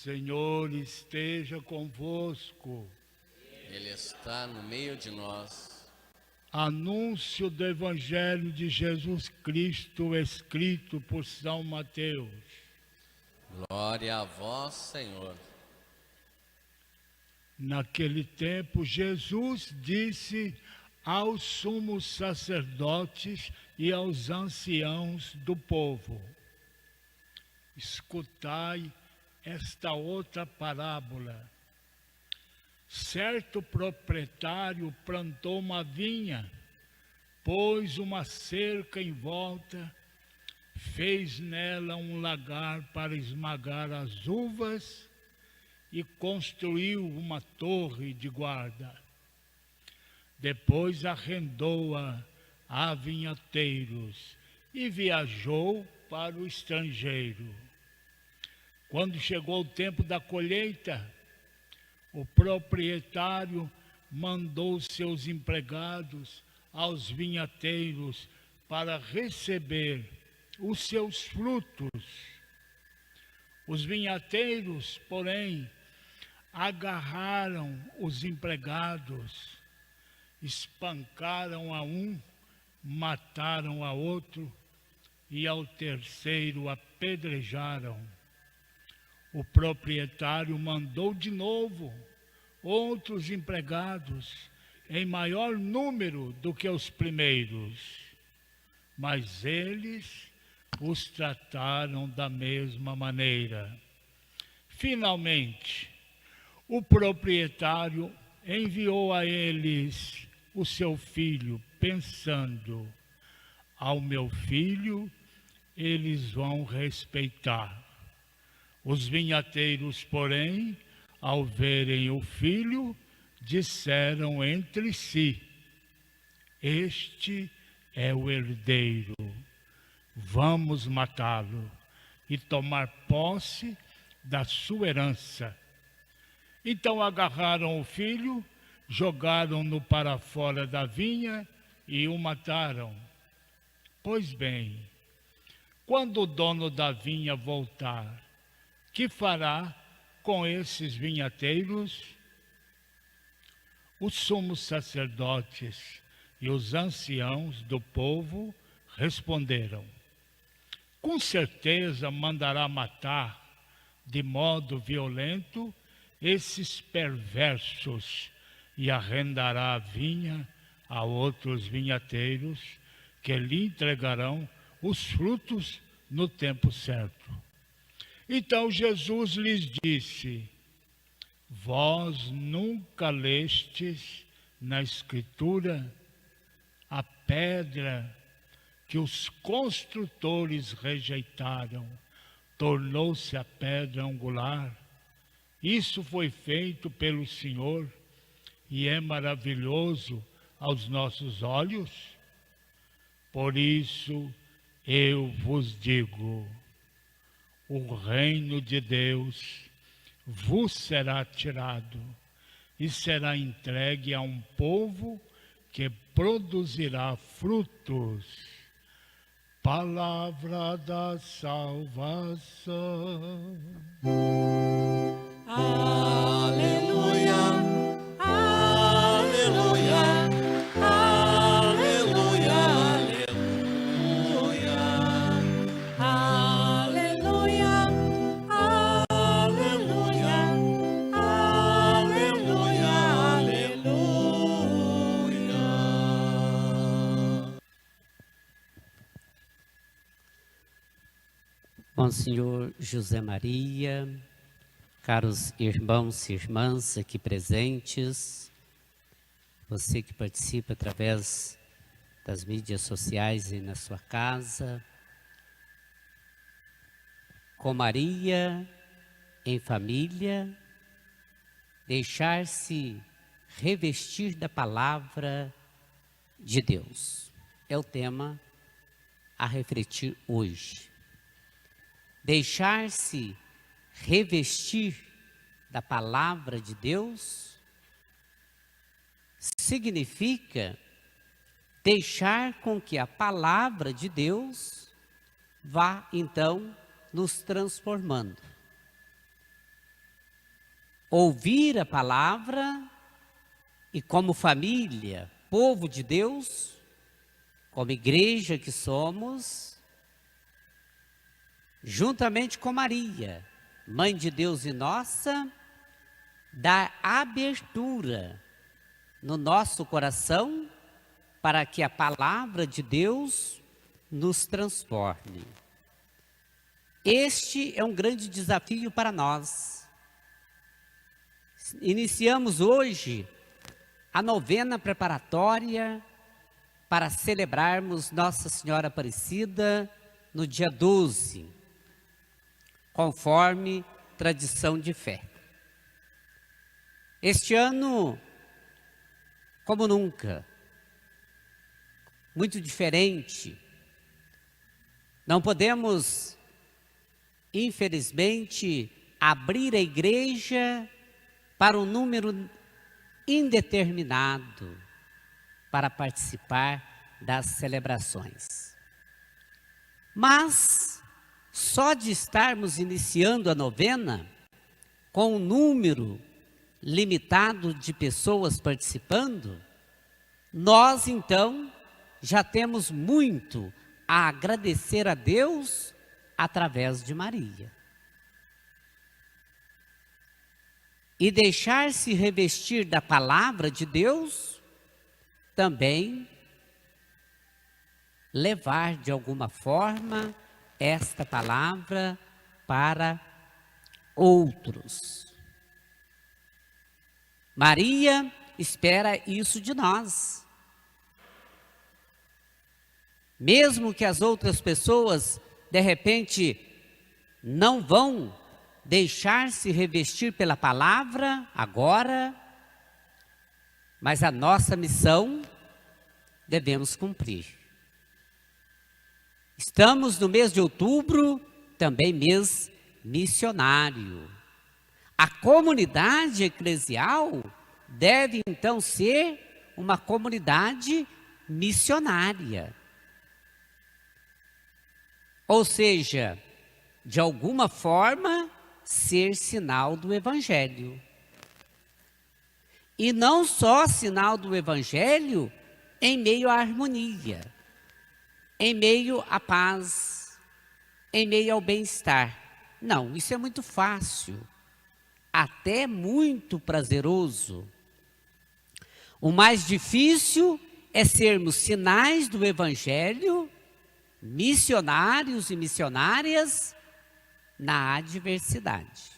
Senhor esteja convosco. Ele está no meio de nós. Anúncio do Evangelho de Jesus Cristo, escrito por São Mateus. Glória a vós, Senhor. Naquele tempo, Jesus disse aos sumos sacerdotes e aos anciãos do povo: escutai esta outra parábola. Certo proprietário plantou uma vinha, pôs uma cerca em volta, fez nela um lagar para esmagar as uvas e construiu uma torre de guarda. Depois arrendou-a a vinhateiros e viajou para o estrangeiro. Quando chegou o tempo da colheita, o proprietário mandou seus empregados aos vinhateiros para receber os seus frutos. Os vinhateiros, porém, agarraram os empregados, espancaram a um, mataram a outro e ao terceiro apedrejaram. O proprietário mandou de novo outros empregados, em maior número do que os primeiros, mas eles os trataram da mesma maneira. Finalmente, o proprietário enviou a eles o seu filho, pensando: ao meu filho eles vão respeitar. Os vinhateiros, porém, ao verem o filho, disseram entre si: este é o herdeiro, vamos matá-lo e tomar posse da sua herança. Então agarraram o filho, jogaram-no para fora da vinha e o mataram. Pois bem, quando o dono da vinha voltar, que fará com esses vinhateiros? Os sumos sacerdotes e os anciãos do povo responderam: com certeza mandará matar de modo violento esses perversos e arrendará a vinha a outros vinhateiros que lhe entregarão os frutos no tempo certo. Então Jesus lhes disse: vós nunca lestes na Escritura a pedra que os construtores rejeitaram, tornou-se a pedra angular. Isso foi feito pelo Senhor e é maravilhoso aos nossos olhos. Por isso eu vos digo: o reino de Deus vos será tirado e será entregue a um povo que produzirá frutos. Palavra da salvação. Aleluia, aleluia, aleluia, aleluia, aleluia, aleluia, aleluia, aleluia. Monsenhor José Maria, caros irmãos e irmãs aqui presentes, você que participa através das mídias sociais e na sua casa, com Maria em família, deixar-se revestir da palavra de Deus. É o tema a refletir hoje. Deixar-se revestir da palavra de Deus significa deixar com que a palavra de Deus vá, então, nos transformando. ouvir a palavra e, como família, povo de Deus, como igreja que somos, juntamente com Maria, Mãe de Deus e nossa, dar abertura no nosso coração para que a palavra de Deus nos transforme. Este é um grande desafio para nós. Iniciamos hoje a novena preparatória para celebrarmos Nossa Senhora Aparecida no dia 12, conforme tradição de fé. Este ano, como nunca, muito diferente. Não podemos, infelizmente, abrir a igreja para um número indeterminado para participar das celebrações. Mas, só de estarmos iniciando a novena, com um número limitado de pessoas participando, nós então já temos muito a agradecer a Deus através de Maria. E deixar-se revestir da palavra de Deus, também levar de alguma forma esta palavra para outros. Maria espera isso de nós. Mesmo que as outras pessoas, de repente, não vão deixar-se revestir pela palavra agora, mas a nossa missão devemos cumprir. Estamos no mês de outubro, também mês missionário. A comunidade eclesial deve então ser uma comunidade missionária. Ou seja, de alguma forma, ser sinal do Evangelho. E não só sinal do Evangelho em meio à harmonia, em meio à paz, em meio ao bem-estar. Não, isso é muito fácil, até muito prazeroso. O mais difícil é sermos sinais do Evangelho, missionários e missionárias na adversidade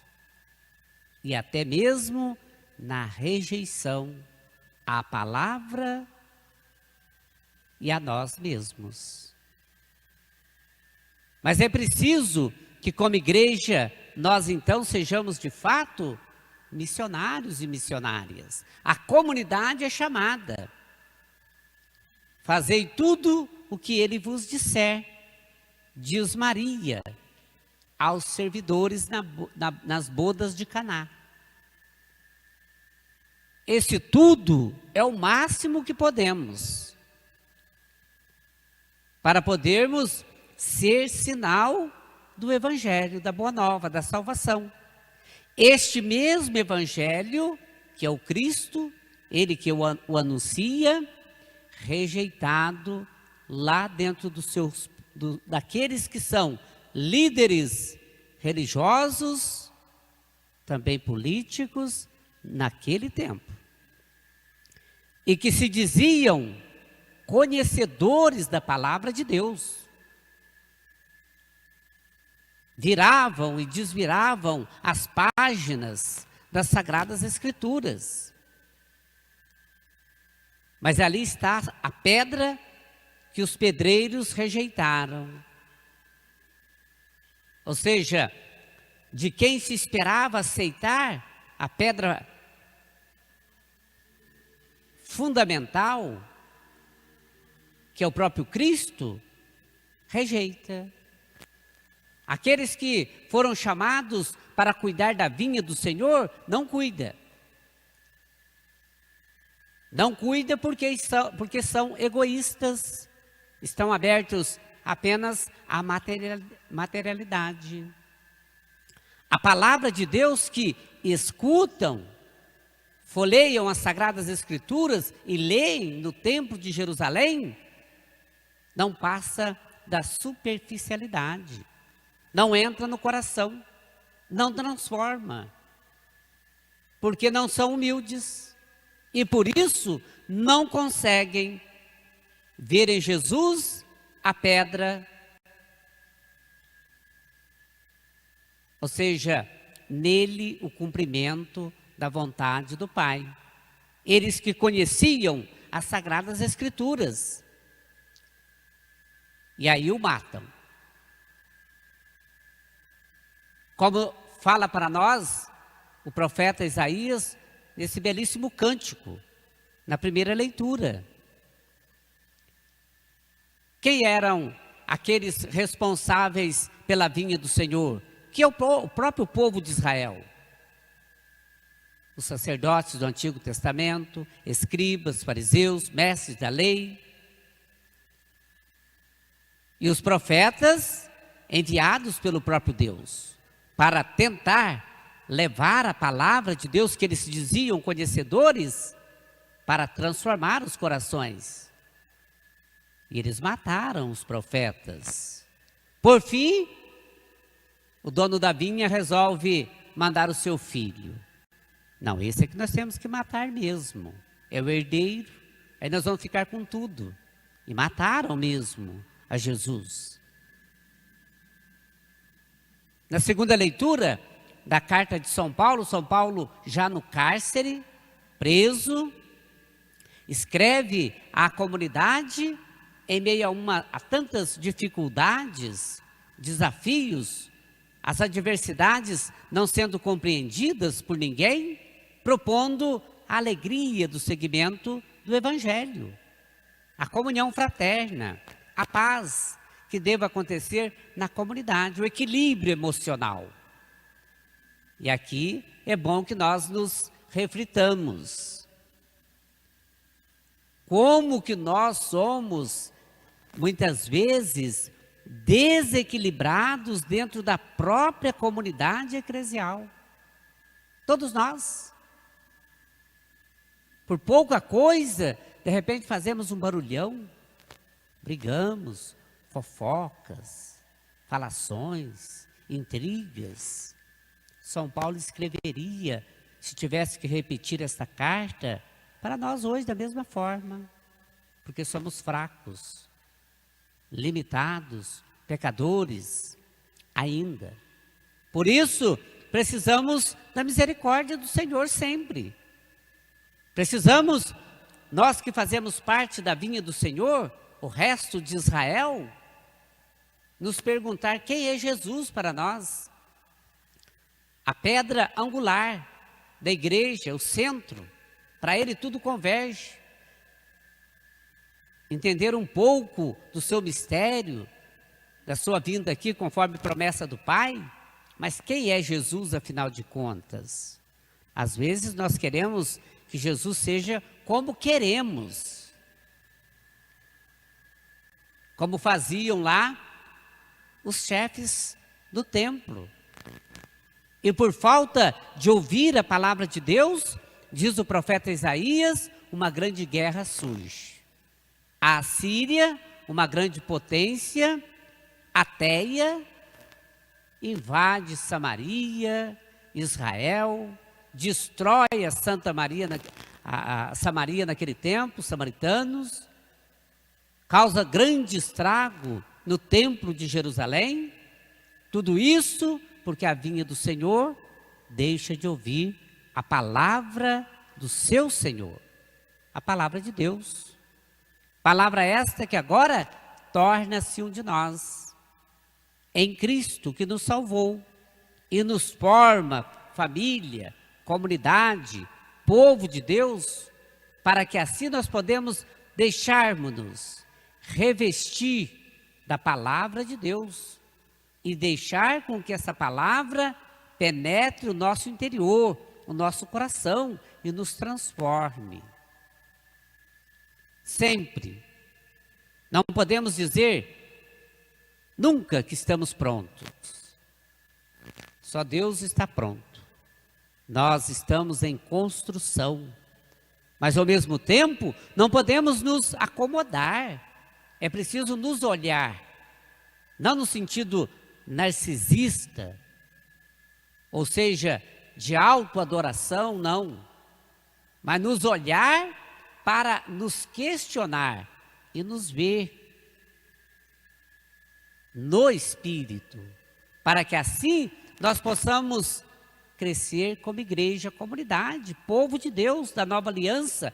e até mesmo na rejeição à palavra e a nós mesmos. Mas é preciso que, como igreja, nós então sejamos de fato missionários e missionárias. A comunidade é chamada. Fazei tudo o que ele vos disser, diz Maria aos servidores nas bodas de Caná. Esse tudo é o máximo que podemos, para podermos ser sinal do Evangelho, da Boa Nova, da salvação. Este mesmo Evangelho, que é o Cristo, ele que o anuncia, rejeitado lá dentro daqueles que são líderes religiosos, também políticos, naquele tempo. E que se diziam conhecedores da palavra de Deus. Viravam e desviravam as páginas das Sagradas Escrituras. Mas ali está a pedra que os pedreiros rejeitaram. Ou seja, de quem se esperava aceitar a pedra fundamental, que é o próprio Cristo, rejeita. Aqueles que foram chamados para cuidar da vinha do Senhor, não cuida. Não cuida porque são egoístas, estão abertos apenas à materialidade. A palavra de Deus que escutam, folheiam as Sagradas Escrituras e leem no Templo de Jerusalém, não passa da superficialidade, não entra no coração, não transforma, porque não são humildes e por isso não conseguem ver em Jesus a pedra, ou seja, nele o cumprimento da vontade do Pai. Eles que conheciam as Sagradas Escrituras, e aí o matam. Como fala para nós o profeta Isaías, nesse belíssimo cântico, na primeira leitura. Quem eram aqueles responsáveis pela vinha do Senhor? Que é o próprio povo de Israel. Os sacerdotes do Antigo Testamento, escribas, fariseus, mestres da lei. E os profetas enviados pelo próprio Deus, para tentar levar a palavra de Deus que eles se diziam conhecedores, para transformar os corações. E eles mataram os profetas. Por fim, o dono da vinha resolve mandar o seu filho. Não, esse é que nós temos que matar mesmo. É o herdeiro, aí nós vamos ficar com tudo. E mataram mesmo a Jesus. Na segunda leitura da carta de São Paulo já no cárcere, preso, escreve à comunidade em meio a tantas dificuldades, desafios, as adversidades não sendo compreendidas por ninguém, propondo a alegria do seguimento do Evangelho, a comunhão fraterna, a paz que deva acontecer na comunidade, o equilíbrio emocional. E aqui é bom que nós nos reflitamos. Como que nós somos, muitas vezes, desequilibrados dentro da própria comunidade eclesial. Todos nós. Por pouca coisa, de repente fazemos um barulhão, brigamos, fofocas, falações, intrigas. São Paulo escreveria, se tivesse que repetir esta carta, para nós hoje da mesma forma, porque somos fracos, limitados, pecadores ainda. Por isso, precisamos da misericórdia do Senhor sempre. Precisamos, nós que fazemos parte da vinha do Senhor, o resto de Israel, nos perguntar quem é Jesus para nós. A pedra angular da igreja, o centro, para ele tudo converge. Entender um pouco do seu mistério, da sua vinda aqui conforme promessa do Pai, mas quem é Jesus afinal de contas? Às vezes nós queremos que Jesus seja como queremos, como faziam lá os chefes do templo. E por falta de ouvir a palavra de Deus, diz o profeta Isaías, uma grande guerra surge. A Assíria, uma grande potência, ateia, invade Samaria, Israel, destrói a Samaria naquele tempo, os samaritanos, causa grande estrago no templo de Jerusalém. Tudo isso porque a vinha do Senhor deixa de ouvir a palavra do seu Senhor, a palavra de Deus. Palavra esta que agora torna-se um de nós, em Cristo que nos salvou e nos forma família, comunidade, povo de Deus, para que assim nós podemos deixarmos-nos revestir da palavra de Deus e deixar com que essa palavra penetre o nosso interior, o nosso coração e nos transforme. Sempre. Não podemos dizer nunca que estamos prontos. Só Deus está pronto. Nós estamos em construção. Mas, ao mesmo tempo, não podemos nos acomodar. É preciso nos olhar. Não no sentido narcisista, ou seja, de autoadoração, não. Mas nos olhar para nos questionar e nos ver no Espírito, para que assim nós possamos crescer como igreja, comunidade, povo de Deus, da nova aliança,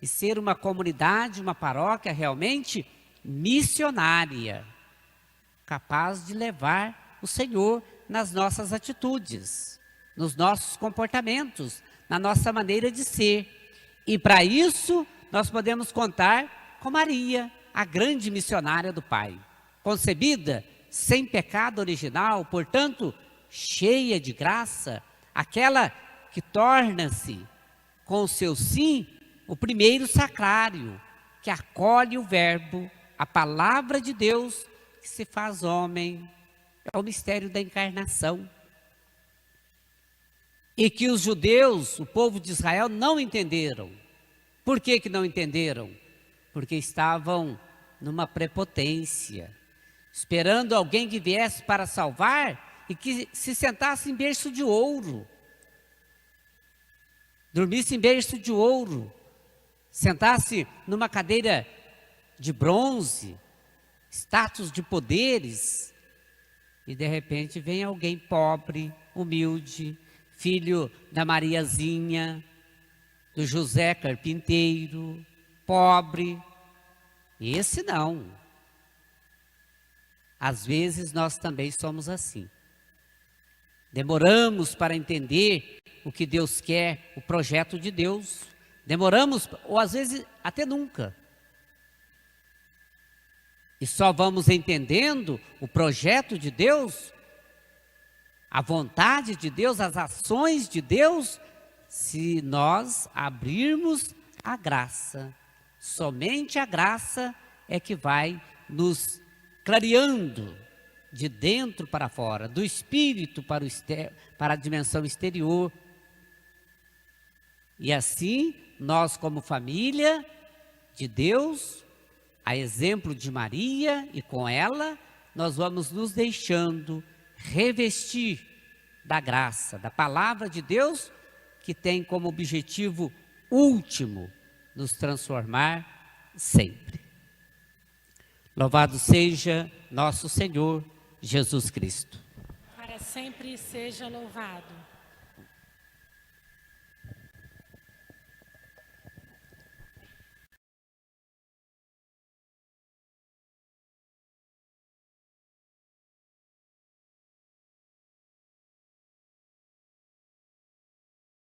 e ser uma comunidade, uma paróquia realmente missionária, capaz de levar o Senhor nas nossas atitudes, nos nossos comportamentos, na nossa maneira de ser. E para isso nós podemos contar com Maria, a grande missionária do Pai, concebida sem pecado original, portanto, cheia de graça, aquela que torna-se, com o seu sim, o primeiro sacrário, que acolhe o Verbo, a palavra de Deus, que se faz homem. É o mistério da encarnação. E que os judeus, o povo de Israel, não entenderam. Por que que não entenderam? Porque estavam numa prepotência, esperando alguém que viesse para salvar e que se sentasse em berço de ouro, dormisse em berço de ouro, sentasse numa cadeira de bronze, status de poderes, e de repente vem alguém pobre, humilde, filho da Mariazinha, do José carpinteiro, pobre. Esse não. Às vezes nós também somos assim. Demoramos para entender o que Deus quer, o projeto de Deus. Demoramos, ou às vezes até nunca. E só vamos entendendo o projeto de Deus, a vontade de Deus, as ações de Deus, se nós abrirmos a graça. Somente a graça é que vai nos clareando de dentro para fora, do espírito para a dimensão exterior. E assim, nós como família de Deus, a exemplo de Maria, e com ela, nós vamos nos deixando revestir da graça, da palavra de Deus, que tem como objetivo último nos transformar sempre. Louvado seja nosso Senhor Jesus Cristo. Para sempre seja louvado.